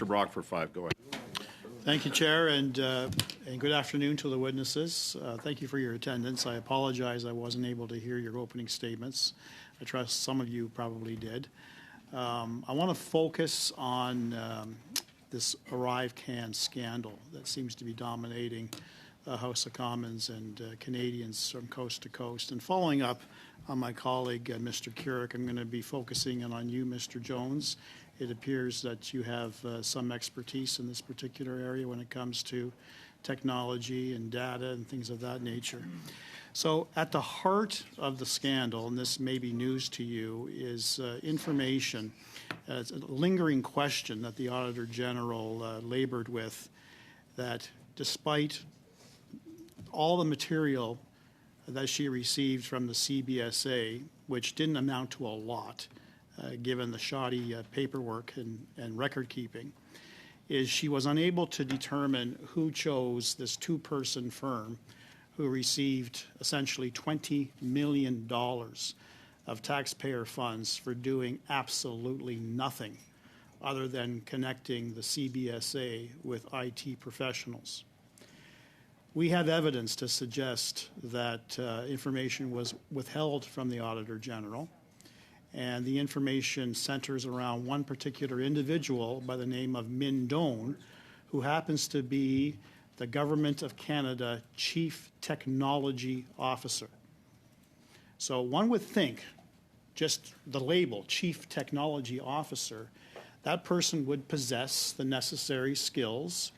Mr. Brock for 5. Go ahead. Thank you, Chair, and good afternoon to the witnesses. Thank you for your attendance. I apologize I wasn't able to hear your opening statements. I trust some of you probably did. I want to focus on this ArriveCAN scandal that seems to be dominating the House of Commons and Canadians from coast to coast. And following up on my colleague, Mr. Keurig, I'm going to be focusing on you, Mr. Jones. It appears that you have some expertise in this particular area when it comes to technology and data and things of that nature. So at the heart of the scandal, and this may be news to you, is information. It's a lingering question that the Auditor General labored with, that despite all the material that she received from the CBSA, which didn't amount to a lot, given the shoddy paperwork and record keeping, is she was unable to determine who chose this two-person firm who received essentially $20 million of taxpayer funds for doing absolutely nothing other than connecting the CBSA with IT professionals. We have evidence to suggest that information was withheld from the Auditor General, and the information centers around one particular individual by the name of Min Doan, who happens to be the Government of Canada Chief Technology Officer. So one would think, just the label, Chief Technology Officer, that person would possess the necessary skills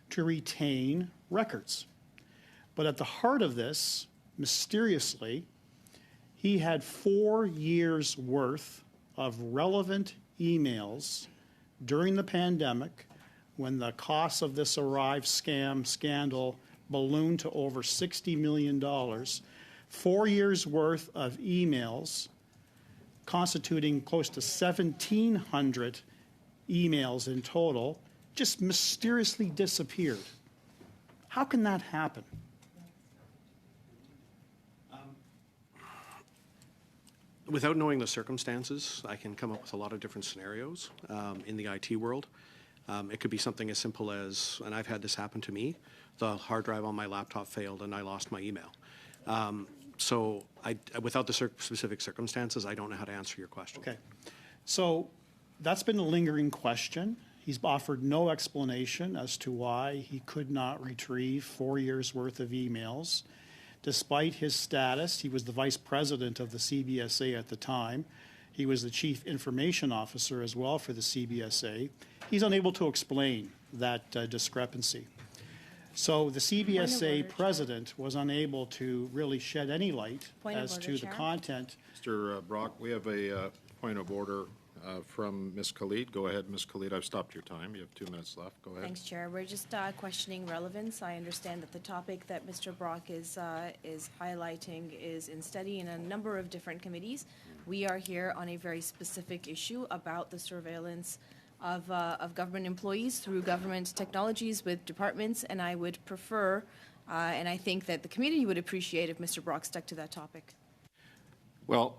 to retain records. But at the heart of this, mysteriously, he had 4 years' worth of relevant emails during the pandemic when the cost of this Arrive scandal ballooned to over $60 million. 4 years' worth of emails constituting close to 1,700 emails in total just mysteriously disappeared. How can that happen? Without knowing the circumstances, I can come up with a lot of different scenarios in the IT world. It could be something as simple as, and I've had this happen to me, the hard drive on my laptop failed and I lost my email. So without the specific circumstances, I don't know how to answer your question. Okay. So that's been a lingering question. He's offered no explanation as to why he could not retrieve 4 years' worth of emails. Despite his status, he was the vice president of the CBSA at the time. He was the chief information officer as well for the CBSA. He's unable to explain that discrepancy. So the CBSA president was unable to really shed any light as to the content. Mr. Brock, we have a point of order from Ms. Khalid. Go ahead, Ms. Khalid. I've stopped your time. You have 2 minutes left. Go ahead. Thanks, Chair. We're just questioning relevance. I understand that the topic that Mr. Brock is highlighting is in study in a number of different committees. We are here on a very specific issue about the surveillance of government employees through government technologies with departments, and I would prefer, and I think that the community would appreciate if Mr. Brock stuck to that topic. Well,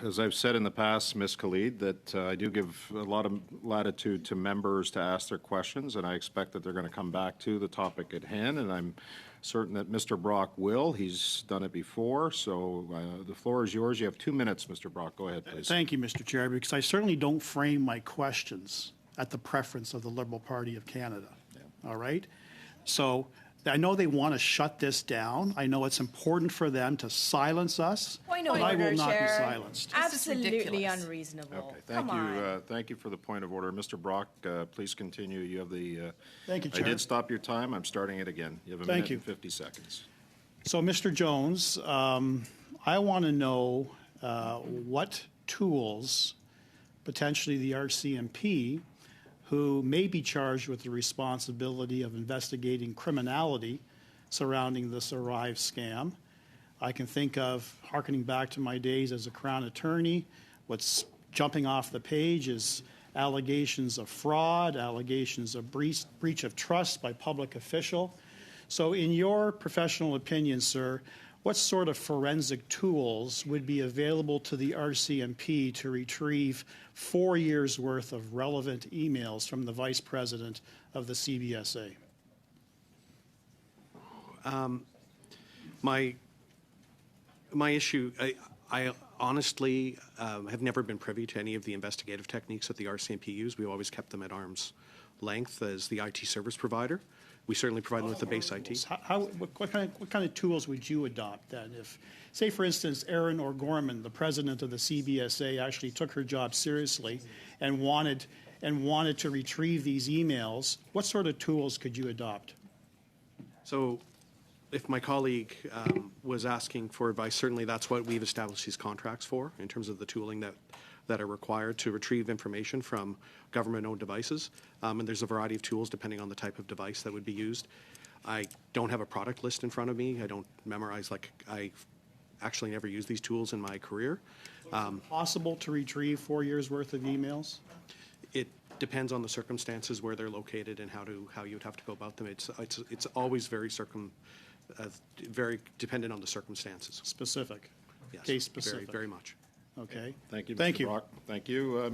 as I've said in the past, Ms. Khalid, that I do give a lot of latitude to members to ask their questions, and I expect that they're going to come back to the topic at hand, and I'm certain that Mr. Brock will. He's done it before, so the floor is yours. You have 2 minutes, Mr. Brock. Go ahead, please. Thank you, Mr. Chair, because I certainly don't frame my questions at the preference of the Liberal Party of Canada. Yeah. All right? So I know they want to shut this down. I know it's important for them to silence us, but I will not be silenced. Absolutely unreasonable. Okay, thank you for the point of order. Mr. Brock, please continue. You have the... Thank you, Chair. I did stop your time. I'm starting it again. You have a minute and 50 seconds. So, Mr. Jones, I want to know what tools potentially the RCMP, who may be charged with the responsibility of investigating criminality surrounding this Arrive scam. I can think of, hearkening back to my days as a Crown attorney, what's jumping off the page is allegations of fraud, allegations of breach of trust by public official. So in your professional opinion, sir, what sort of forensic tools would be available to the RCMP to retrieve 4 years' worth of relevant emails from the Vice President of the CBSA? My issue, I honestly have never been privy to any of the investigative techniques that the RCMP use. We've always kept them at arm's length as the IT service provider. We certainly provide them with the base IT. What kind of tools would you adopt then? If, say, for instance, Erin O'Gorman, the president of the CBSA, actually took her job seriously and wanted to retrieve these emails, what sort of tools could you adopt? So if my colleague was asking for advice, certainly that's what we've established these contracts for in terms of the tooling that are required to retrieve information from government-owned devices. And there's a variety of tools depending on the type of device that would be used. I don't have a product list in front of me. I don't memorize, I actually never used these tools in my career. Possible to retrieve 4 years' worth of emails? It depends on the circumstances where they're located and how you'd have to go about them. It's always very dependent on the circumstances. Specific? Yes, Case specific? very much. Okay. Thank you, Thank Mr. you. Brock. Thank you.